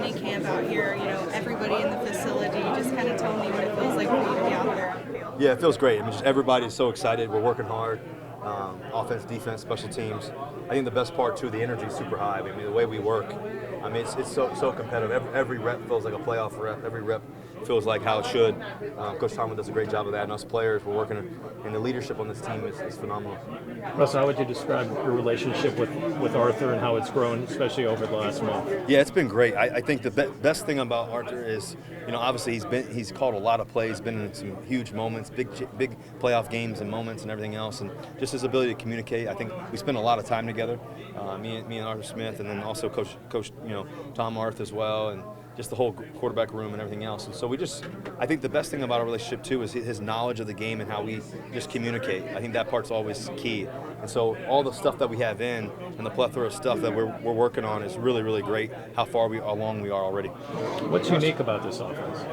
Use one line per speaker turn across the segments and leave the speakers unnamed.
minicamp out here, everybody in the facility. Just kind of tell me what it feels like for you to be out there on the field.
Yeah, it feels great. I mean, just everybody's so excited. We're working hard. Offense, defense, special teams. I think the best part too, the energy is super high. I mean, the way we work, I mean, it's so competitive. Every rep feels like a playoff rep. Every rep feels like how it should. Coach Tomlin does a great job of that, and us players, we're working, and the leadership on this team is phenomenal.
Russ, how would you describe your relationship with Arthur and how it's grown, especially over the last month?
Yeah, it's been great. I think the best thing about Arthur is, obviously he's called a lot of plays, been in some huge moments, big playoff games and moments and everything else, and just his ability to communicate. I think we spend a lot of time together, me and Arthur Smith, and then also Coach Tom Arth as well, and just the whole quarterback room and everything else. And so I think the best thing about our relationship too is his knowledge of the game and how we just communicate. I think that part's always key. And so all the stuff that we have in and the plethora of stuff that we're working on is really, really great, how far along we are already.
What's unique about this offense?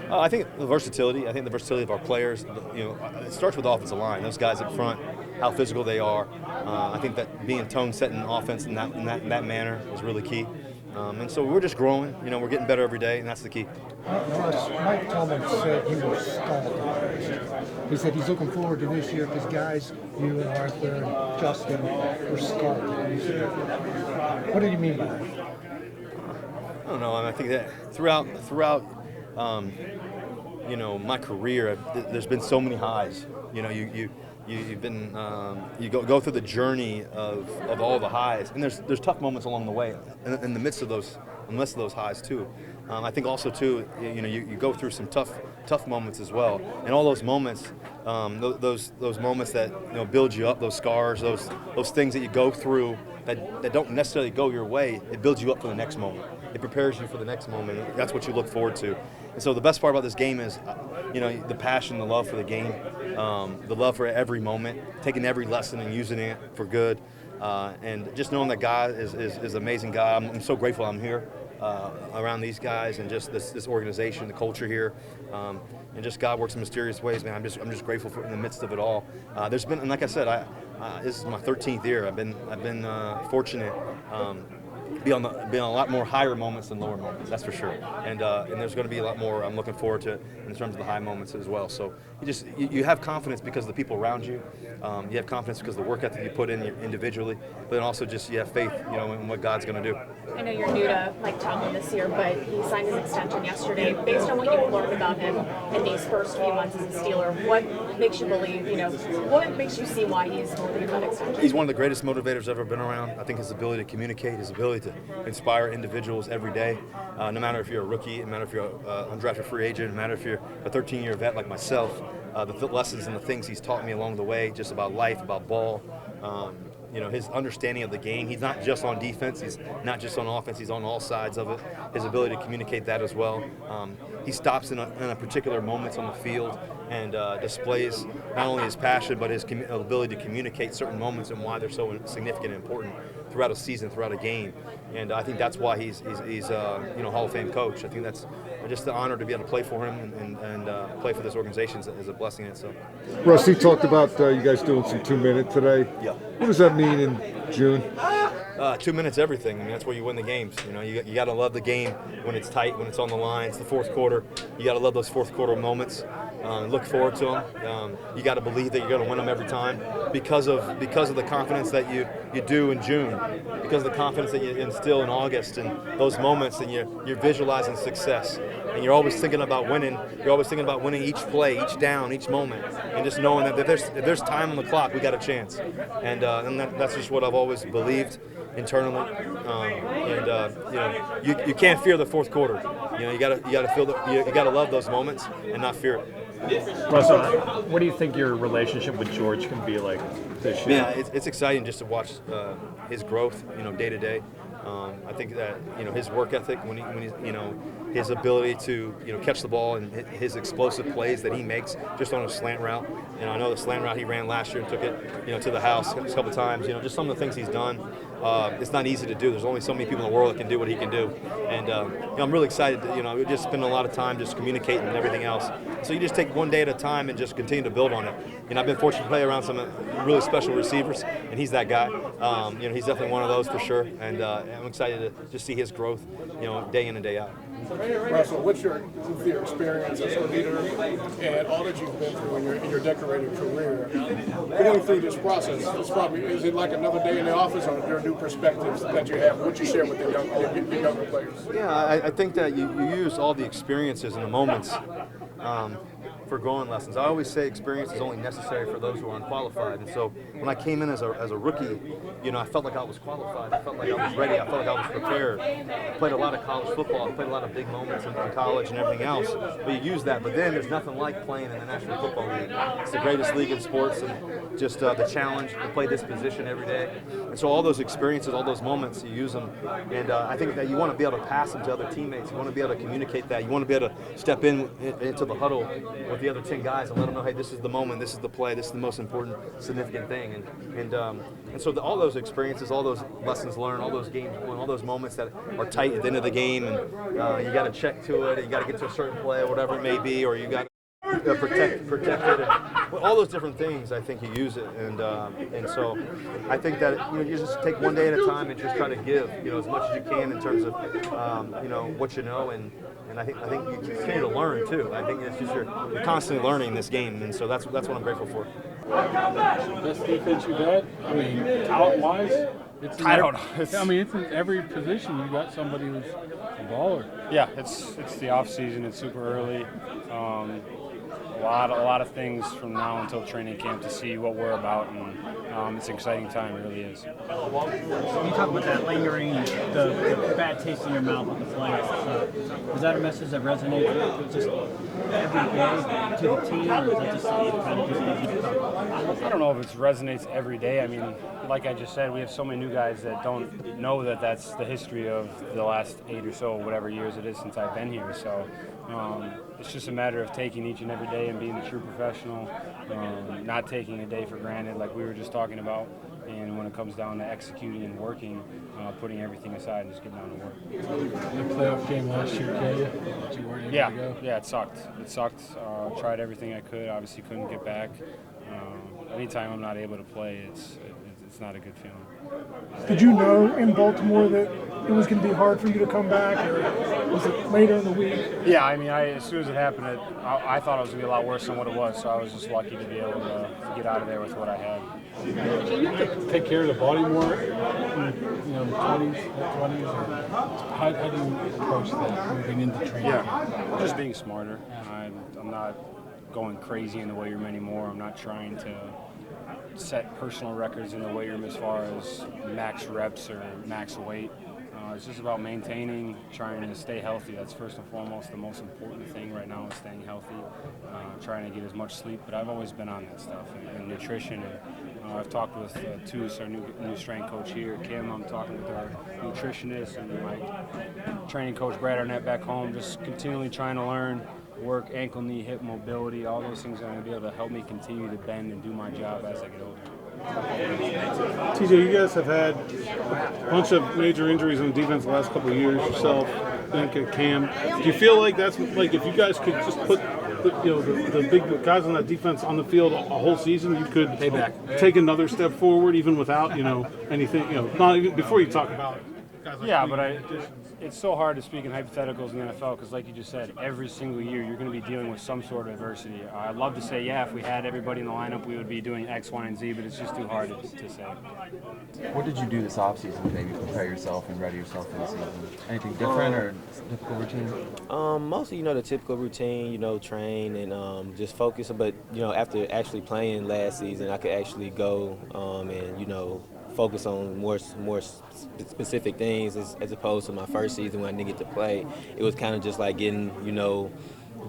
I think the versatility. I think the versatility of our players. It starts with the offensive line. Those guys up front, how physical they are. I think that being tone-setting offense in that manner is really key. And so we're just growing. We're getting better every day, and that's the key.
Mike Tomlin said he was stalled. He said he's looking forward to this year because guys, you and Arthur and Justin, were stalled. What did he mean by that?
I don't know. I think that throughout my career, there's been so many highs. You've been go through the journey of all the highs, and there's tough moments along the way in the midst of those highs too. I think also too, you go through some tough moments as well, and all those moments, those moments that build you up, those scars, those things that you go through that don't necessarily go your way, it builds you up for the next moment. It prepares you for the next moment. That's what you look forward to. And so the best part about this game is, the passion, the love for the game, the love for every moment, taking every lesson and using it for good, and just knowing that God is an amazing guy. I'm so grateful I'm here around these guys and just this organization, the culture here, and just God works in mysterious ways, man. I'm just grateful for in the midst of it all. There's been, and like I said, this is my 13th year. I've been fortunate. Be on a lot more higher moments than lower moments, that's for sure. And there's going to be a lot more I'm looking forward to in terms of the high moments as well. So you have confidence because of the people around you. You have confidence because of the work ethic you put in individually, but then also just you have faith, in what God's going to do.
I know you're new to Mike Tomlin this year, but he signed his extension yesterday. Based on what you've learned about him in these first few months as a Steeler, what makes you believe, what makes you see why he's holding that extension?
He's one of the greatest motivators I've ever been around. I think his ability to communicate, his ability to inspire individuals every day, no matter if you're a rookie, no matter if you're an undrafted free agent, no matter if you're a 13-year vet like myself, the lessons and the things he's taught me along the way, just about life, about ball, his understanding of the game. He's not just on defense, he's not just on offense, he's on all sides of it. His ability to communicate that as well. He stops in a particular moments on the field and displays not only his passion but his ability to communicate certain moments and why they're so significant and important throughout a season, throughout a game. And I think that's why he's Hall of Fame coach. I think that's just the honor to be able to play for him and play for this organization is a blessing in itself.
Russ, he talked about you guys doing some 2-minute today.
Yeah.
What does that mean in June?
2 minutes, everything. I mean, that's where you win the games. You got to love the game when it's tight, when it's on the line. It's the fourth quarter. You got to love those fourth quarter moments. Look forward to them. You got to believe that you're going to win them every time because of the confidence that you do in June, because of the confidence that you instill in August, and those moments, and you're visualizing success, and you're always thinking about winning. You're always thinking about winning each play, each down, each moment, and just knowing that if there's time on the clock, we got a chance. And that's just what I've always believed internally. You can't fear the fourth quarter. You gotta feel you gotta love those moments and not fear it.
Russell, what do you think your relationship with George can be like this year?
Yeah, it's exciting just to watch his growth, day to day. I think that his work ethic, when he's his ability to catch the ball and his explosive plays that he makes just on a slant route. I know the slant route he ran last year and took it to the house a couple times. Just some of the things he's done. it's not easy to do. There's only so many people in the world that can do what he can do, and I'm really excited. We've just spent a lot of time just communicating and everything else. So you just take one day at a time and just continue to build on it. I've been fortunate to play around some really special receivers, and he's that guy. He's definitely one of those for sure, and I'm excited to just see his growth, day in and day out.
Russell, what's your experience as a leader and all that you've been through in your decorated career? Going through this process, is it like another day in the office, or are there new perspectives that you have? What you share with the younger players?
Yeah, I think that you use all the experiences and the moments for growing lessons. I always say experience is only necessary for those who are unqualified. And so when I came in as a rookie, I felt like I was qualified. I felt like I was ready. I felt like I was prepared. I played a lot of college football. I played a lot of big moments in college and everything else. But you use that. But then there's nothing like playing in the National Football League. It's the greatest league in sports, and just the challenge to play this position every day. And so all those experiences, all those moments, you use them. And I think that you want to be able to pass them to other teammates. You want to be able to communicate that. You want to be able to step into the huddle with the other 10 guys and let them know, hey, this is the moment, this is the play, this is the most important, significant thing. And so all those experiences, all those lessons learned, all those games won, all those moments that are tight at the end of the game, and you got to check to it, you got to get to a certain play, whatever it may be, or you got to protect it. And all those different things, I think you use it, and so I think that you just take one day at a time and just try to give as much as you can in terms of what you know, and I think you continue to learn too. I think it's just you're constantly learning this game, and so that's what I'm grateful for.
Best defense you've had? I mean, talent-wise? It's in every position. You got somebody who's a baller.
Yeah, it's the off season. It's super early. A lot of things from now until training camp to see what we're about, and it's an exciting time. It really is.
You talk about that lingering, the bad taste in your mouth with the players. Is that a message that resonates just every day to the team, or is that just something that kind of just doesn't come?
I don't know if it resonates every day. I mean, like I just said, we have so many new guys that don't know that that's the history of the last 8 or so, whatever years it is since I've been here. So it's just a matter of taking each and every day and being a true professional, not taking a day for granted like we were just talking about. And when it comes down to executing and working, putting everything aside and just getting down to work.
The playoff game last year, that you weren't able to go?
Yeah, it sucked. Tried everything I could. Obviously couldn't get back. Anytime I'm not able to play, it's not a good feeling.
Did you know in Baltimore that it was going to be hard for you to come back, or was it later in the week?
Yeah, I mean, as soon as it happened, I thought it was going to be a lot worse than what it was, so I was just lucky to be able to get out of there with what I had.
Take care of the body more in the 20s, or how do you approach that moving into training?
Yeah, just being smarter. I'm not going crazy in the weight room anymore. I'm not trying to set personal records in the weight room as far as max reps or max weight. It's just about maintaining, trying to stay healthy. That's first and foremost the most important thing right now, is staying healthy, trying to get as much sleep. But I've always been on that stuff, and nutrition. And I've talked with Tuis, our new strength coach here, Kim. I'm talking with our nutritionist and my training coach, Brad Arnett, back home, just continually trying to learn, work, ankle, knee, hip mobility. All those things are going to be able to help me continue to bend and do my job as I get older.
TJ, you guys have had a bunch of major injuries on defense the last couple of years. Yourself, Bink, and Cam. Do you feel like that's like if you guys could just put the big guys on that defense on the field a whole season, you could take another step forward even without anything. Not even before you talk about guys like
but it's so hard to speak in hypotheticals in the NFL because, like you just said, every single year you're going to be dealing with some sort of adversity. I'd love to say, if we had everybody in the lineup, we would be doing X, Y, and Z, but it's just too hard to say.
What did you do this offseason to maybe prepare yourself and ready yourself for the season? Anything different or typical routine?
Mostly, the typical routine, train and just focus. But, after actually playing last season, I could actually go and, focus on more specific things as opposed to my first season when I didn't get to play. It was kind of just like getting,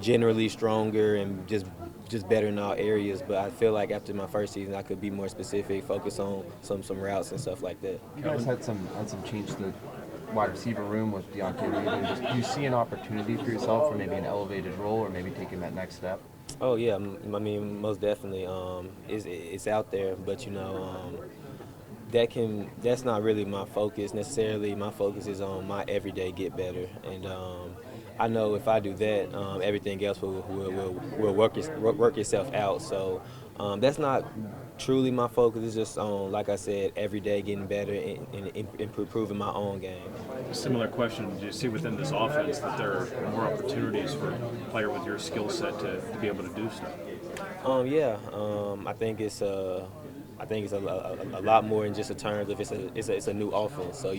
generally stronger and just better in all areas. But I feel like after my first season, I could be more specific, focus on some routes and stuff like that.
You guys had some change to the wide receiver room with Deontay leaving. Do you see an opportunity for yourself for maybe an elevated role or maybe taking that next step?
Oh yeah, I mean most definitely. It's out there, but that's not really my focus necessarily. My focus is on my everyday get better, and I know if I do that, everything else will work itself out. So that's not truly my focus. It's just on, like I said, every day getting better and improving my own game.
Similar question: do you see within this offense that there are more opportunities for a player with your skill set to be able to do stuff?
I think it's a lot more in just in terms of it's a new offense. So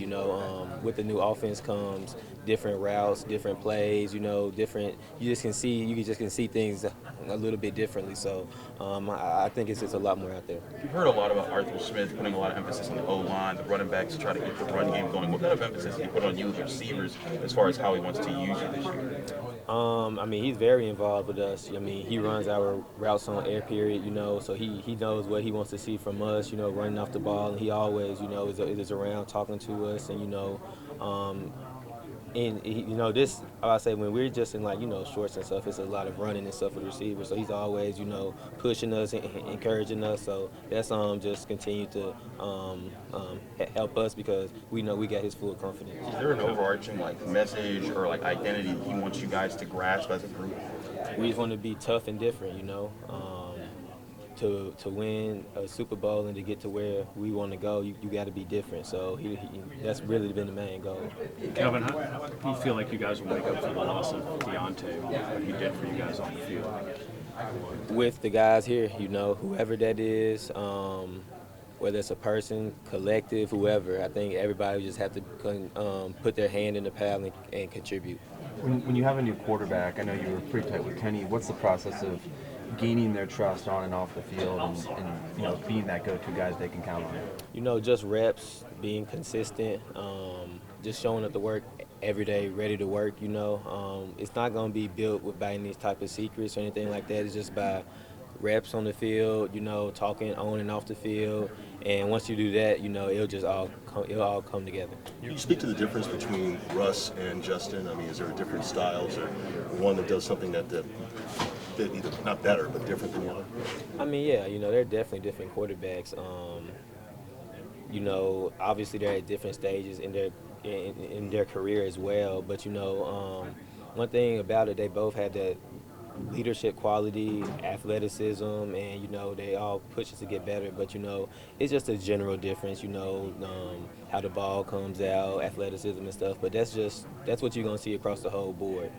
with the new offense comes different routes, different plays. Different. You just can see things a little bit differently. So I think it's a lot more out there.
You've heard a lot about Arthur Smith putting a lot of emphasis on the O-line, the running backs to try to get the run game going. What kind of emphasis did he put on you, the receivers, as far as how he wants to use you this year?
He's very involved with us. He runs our routes on air period, so he knows what he wants to see from us, running off the ball. And he always, is around talking to us. And, this, I say when we're just in shorts and stuff, it's a lot of running and stuff with receivers. So he's always, pushing us and encouraging us. So that's just continue to help us because we know we got his full confidence.
Is there an overarching message or identity he wants you guys to grasp as a group?
We just want to be tough and different, To win a Super Bowl and to get to where we want to go, you got to be different. So that's really been the main goal.
Kelvin, how do you feel like you guys will make up for the loss of Deontay, what he did for you guys on the field?
With the guys here, whoever that is, whether it's a person, collective, whoever, I think everybody just have to put their hand in the pile and contribute.
When you have a new quarterback, I know you were pretty tight with Kenny. What's the process of gaining their trust on and off the field and being that go-to guys they can count on?
Just reps, being consistent, just showing up to work every day, ready to work, It's not going to be built by any type of secrets or anything like that. It's just by reps on the field, talking on and off the field. And once you do that, it'll all come together.
Can you speak to the difference between Russ and Justin? Is there different styles or one that does something that either not better but different than the other?
They're definitely different quarterbacks. Obviously they're at different stages in their career as well. But one thing about it, they both had that leadership quality, athleticism, and they all push us to get better. But it's just a general difference. How the ball comes out, athleticism and stuff. But that's what you're gonna see across the whole board.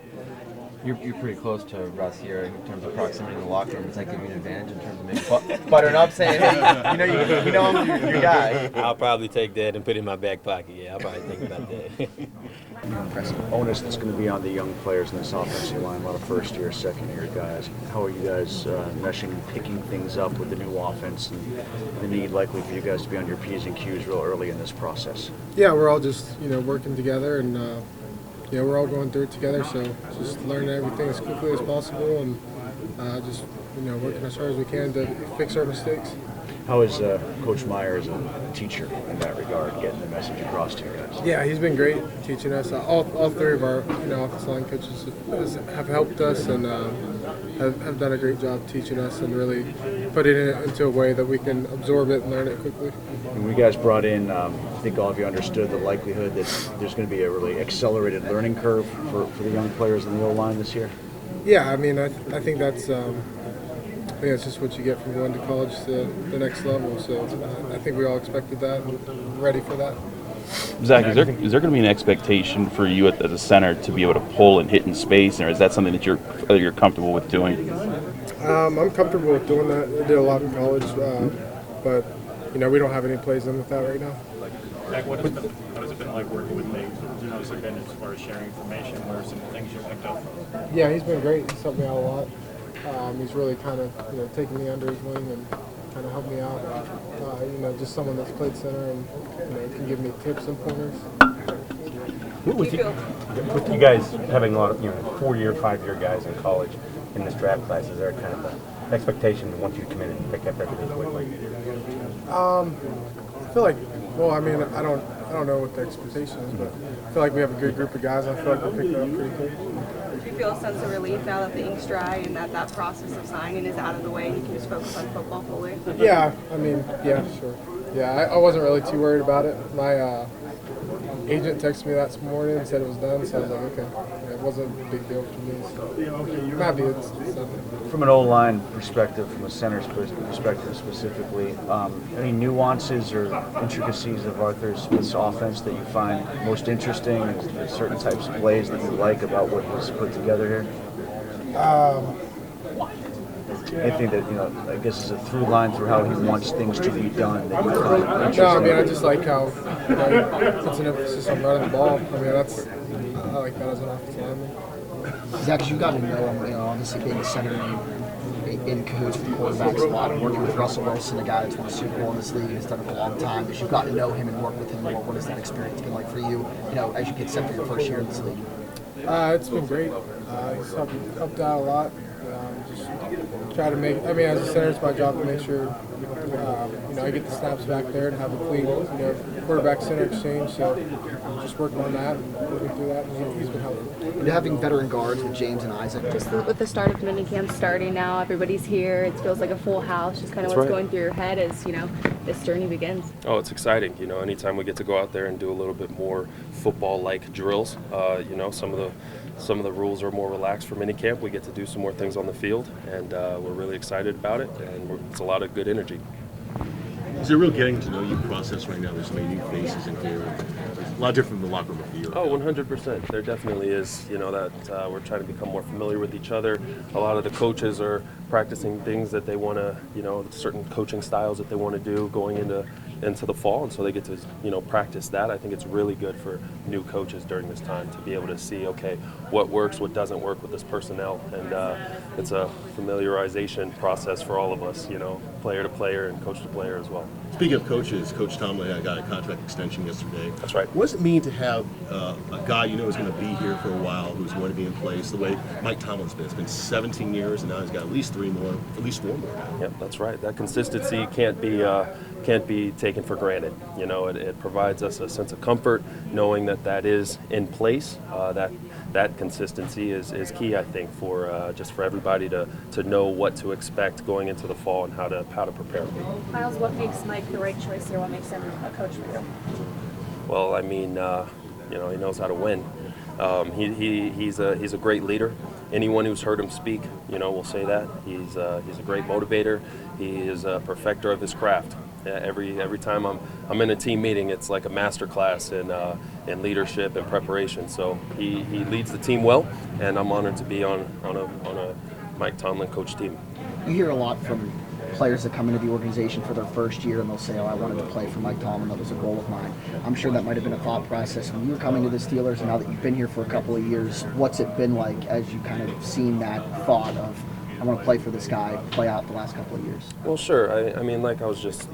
You're pretty close to Russ here in terms of proximity in the locker room. Does that give you an advantage in terms of maybe buttering up, saying, hey, you know I'm your guy?
I'll probably take that and put it in my back pocket. Yeah, I'll probably think about that.
Onus that's going to be on the young players in this offensive line, a lot of first-year, second-year guys. How are you guys meshing, picking things up with the new offense and the need likely for you guys to be on your P's and Q's real early in this process?
Yeah, we're all just working together and we're all going through it together. So just learning everything as quickly as possible and just working as hard as we can to fix our mistakes.
How is Coach Myers a teacher in that regard, getting the message across to you guys?
Yeah, he's been great teaching us. All three of our offensive line coaches have helped us and have done a great job teaching us and really putting it into a way that we can absorb it and learn it quickly.
When you guys brought in, I think all of you understood the likelihood that there's going to be a really accelerated learning curve for the young players in the O-line this year?
Yeah, I think that's I think that's just what you get from going to college to the next level. So I think we all expected that and ready for that.
Zach, is there going to be an expectation for you as a center to be able to pull and hit in space, or is that something that you're comfortable with doing?
I'm comfortable with doing that. I did a lot in college, but we don't have any plays in with that right now.
Zach, what has it been like working with Nate? How's it been as far as sharing information? What are some things you picked up?
Yeah, he's been great. He's helped me out a lot. He's really kind of taken me under his wing and kind of helped me out. Just someone that's played center and can give me tips and pointers.
With you guys having a lot of 4-year, 5-year guys in college in this draft class, is there kind of an expectation once you come in and pick up everything quickly?
I feel like, I don't know what the expectation is, but I feel like we have a good group of guys. I feel like we're picking up pretty quick.
Do you feel a sense of relief now that the ink's dry and that process of signing is out of the way and you can just focus on football fully?
Yeah, yeah, sure.
Yeah, I wasn't really too worried about it. My agent texted me that morning and said it was done, so I was like, okay. Yeah, it wasn't a big deal for me, so I'm happy it's nothing.
From an O-line perspective, from a center's perspective specifically, any nuances or intricacies of Arthur Smith's offense that you find most interesting, and certain types of plays that you like about what he's put together here? Anything that, I guess is a through line through how he wants things to be done that you find interesting?
No, I mean, I just like how he puts an emphasis on running the ball. I mean, I like that as an offensive lineman.
Zach, you got to know him, obviously being a center in cahoots with quarterbacks a lot, and working with Russell Wilson, a guy that's won a Super Bowl in this league, has done it a long time. As you've gotten to know him and work with him more, what has that experience been like for you, as you get set for your first year in this league?
It's been great. He's helped out a lot. Just try to make. I mean, as a center, it's my job to make sure I get the snaps back there and have a clean, quarterback center exchange. So just working on that and working through that, and he's been helpful.
And having veteran guards with James and Isaac.
Just with the start of minicamp starting now, everybody's here. It feels like a full house. Just kind of what's going through your head as this journey begins.
Oh, it's exciting. Anytime we get to go out there and do a little bit more football-like drills, some of the rules are more relaxed for minicamp. We get to do some more things on the field, and we're really excited about it, and it's a lot of good energy.
Is there a real getting to know you process right now? There's so many new faces in here. A lot different from the locker room a year.
Oh, 100%. There definitely is, that we're trying to become more familiar with each other. A lot of the coaches are practicing things that they want to, certain coaching styles that they want to do going into the fall, and so they get to, practice that. I think it's really good for new coaches during this time to be able to see, okay, what works, what doesn't work with this personnel, and it's a familiarization process for all of us, player to player and coach to player as well.
Speaking of coaches, Coach Tomlin got a contract extension yesterday.
That's right.
What does it mean to have a guy is going to be here for a while, who's going to be in place the way Mike Tomlin's been? It's been 17 years, and now he's got at least 4 more.
Yep, that's right. That consistency can't be taken for granted. It provides us a sense of comfort knowing that is in place. That consistency is key, I think, for just for everybody to know what to expect going into the fall and how to prepare.
Miles, what makes Mike the right choice here? What makes him a coach for you?
Well, I mean, he knows how to win. He's a great leader. Anyone who's heard him speak, will say that. He's a great motivator. He is a perfecter of his craft. Every time I'm in a team meeting, it's like a master class in leadership and preparation. So he leads the team well, and I'm honored to be on a Mike Tomlin coach team.
You hear a lot from players that come into the organization for their first year, and they'll say, I wanted to play for Mike Tomlin. That was a goal of mine. I'm sure that might have been a thought process when you were coming to the Steelers, and now that you've been here for a couple of years, what's it been like as you kind of seen that thought of, I want to play for this guy, play out the last couple of years?
Well, sure. I mean, like I was just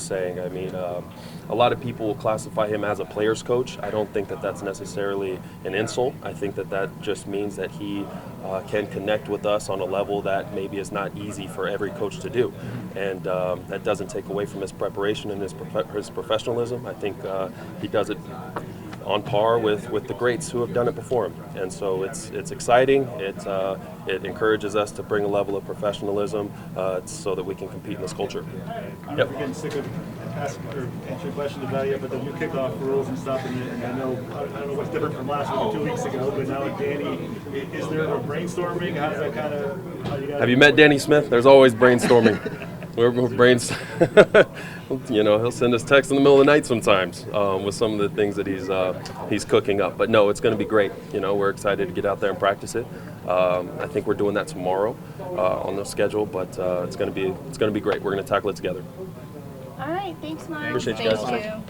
saying. I mean, a lot of people will classify him as a player's coach. I don't think that that's necessarily an insult. I think that just means that he can connect with us on a level that maybe is not easy for every coach to do, and that doesn't take away from his preparation and his professionalism. I think he does it on par with the greats who have done it before him, and so it's exciting. It encourages us to bring a level of professionalism so that we can compete in this culture.
I'm getting sick of answering questions about you, but the new kickoff rules and stuff, and I don't know what's different from last week or 2 weeks ago, but now with Danny, is there a brainstorming? How does that kind of?
Have you met Danny Smith? There's always brainstorming. We're he'll send us texts in the middle of the night sometimes with some of the things that he's cooking up. But no, it's going to be great. We're excited to get out there and practice it. I think we're doing that tomorrow on the schedule, but it's going to be great. We're going to tackle it together.
All right, thanks, Mike.
Appreciate you guys.
Thank you.